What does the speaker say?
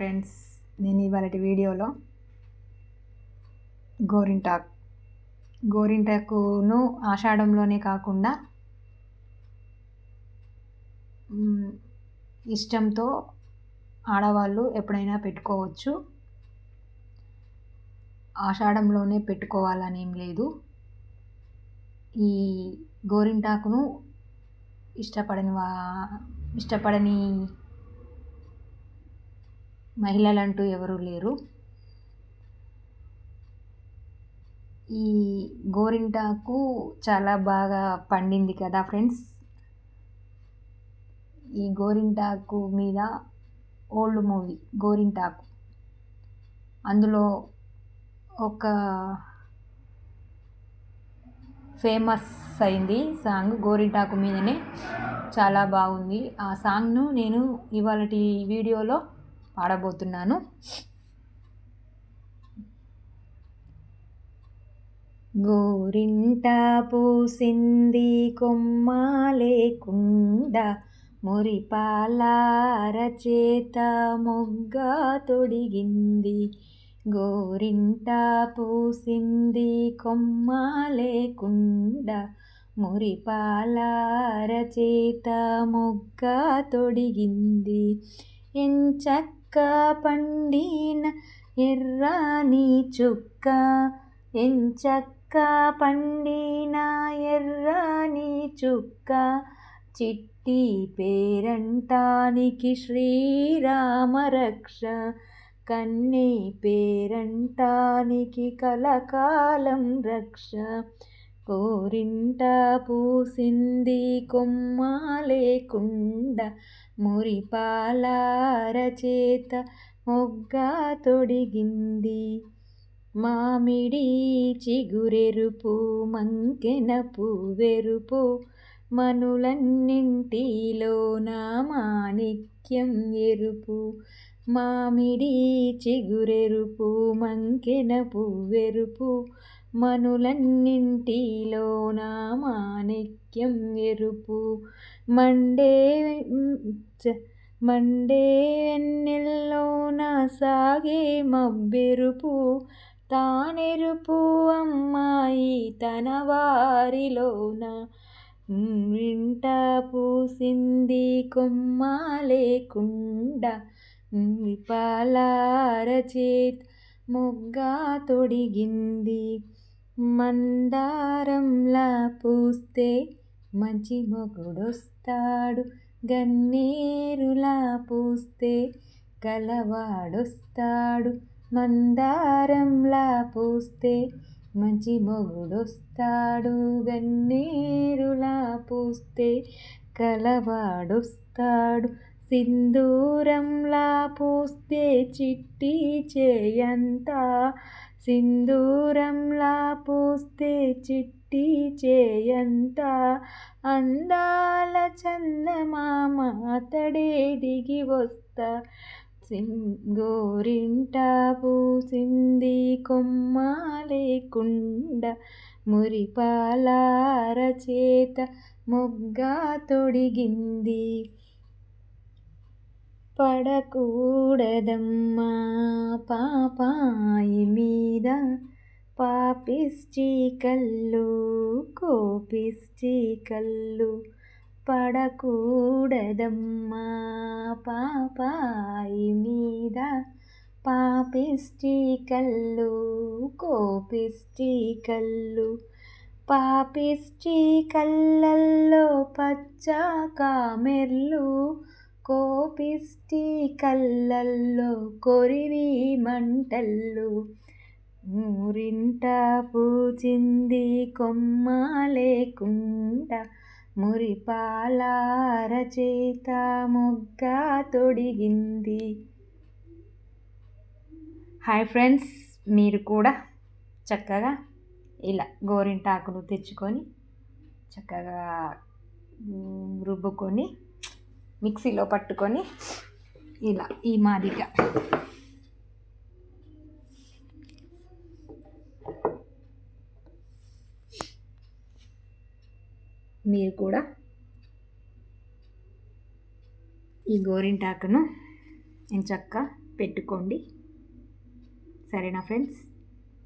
Friends, నేను ఇవాళటి వీడియోలో గోరింటాకును ఆషాఢంలోనే కాకుండా ఇష్టంతో ఆడవాళ్ళు ఎప్పుడైనా పెట్టుకోవచ్చు. ఆషాఢంలోనే పెట్టుకోవాలని ఏం లేదు. ఈ గోరింటాకును ఇష్టపడని మహిళలంటూ ఎవరూ లేరు. ఈ గోరింటాకు చాలా బాగా పండింది కదా ఫ్రెండ్స్. ఈ గోరింటాకు మీద ఓల్డ్ మూవీ గోరింటాకు, అందులో ఒక ఫేమస్ అయింది సాంగ్ గోరింటాకు మీదనే, చాలా బాగుంది. ఆ సాంగ్ను నేను ఇవాళటి వీడియోలో పాడబోతున్నాను. గోరింట పూసింది కొమ్మ లేకుండా, మురిపాలార చేత మొగ్గ తొడిగింది. గోరింట పూసింది కొమ్మ లేకుండా, మురిపాలార చేత మొగ్గ తొడిగింది. ఎంచక్క పండిన ఎర్రని చుక్క, ఎంచక్క పండిన ఎర్రని చుక్క, చిట్టి పేరంటానికి శ్రీరామ రక్ష, కన్నీ పేరంటానికి కలకాలం రక్ష. గోరింట పూసింది కొమ్మ లేకుండా, మురిపాలార చేత మొగ్గ తొడిగింది. మామిడి చిగురెరుపు మంకెన పువ్వెరుపు, మనులన్నింటిలోన మాణిక్యం ఎరుపు. మామిడి చిగురెరుపు మంకెన పువ్వెరుపు, మనులన్నింటిలోన మాణిక్యం ఎరుపు. మండే వెన్నెల్లోన సాగే మబ్బెరుపు, తానెరుపు అమ్మాయి తన వారిలోన. గోరింట పూసింది కొమ్మ లేకుండా, మురిపాలార చేత మొగ్గ తొడిగింది. మందారంలా పూస్తే మంచి మొగుడొస్తాడు, గన్నేరులా పూస్తే కలవాడొస్తాడు. మందారంలా పూస్తే మంచి మొగుడొస్తాడు, గన్నేరులా పూస్తే కలవాడొస్తాడు. సింధూరంలా పూస్తే చిట్టి చేయంతా, సింధూరంలా పూస్తే చిట్టి చేయంతా, అందాల చందమామ అతడే దిగి వస్తా. గోరింట పూసింది కొమ్మ లేకుండా, మురిపాలార చేత మొగ్గ తొడిగింది. పడకూడదమ్మా పాపాయి మీద పాపిష్టి కళ్ళు, కోపిష్టి కళ్ళు. పడకూడదమ్మా పాపాయి మీద పాపిష్టి కళ్ళు, కోపిష్టి కళ్ళు. పాపిష్టి కళ్ళల్లో పచ్చ కామెర్లు, కోపిష్టి కళ్ళల్లో కొరివి మంటళ్ళు. గోరింట పూచింది కొమ్మ లేకుండా, మురిపాలార చేత మొగ్గ తొడిగింది. హాయ్ ఫ్రెండ్స్, మీరు కూడా చక్కగా ఇలా గోరింటాకును తెచ్చుకొని చక్కగా రుబ్బుకొని మిక్సీలో పట్టుకొని ఇలా ఈ మాదిరిగా మీరు కూడా ఈ గోరింటాకును ఎంచక్కా పెట్టుకోండి. సరేనా ఫ్రెండ్స్?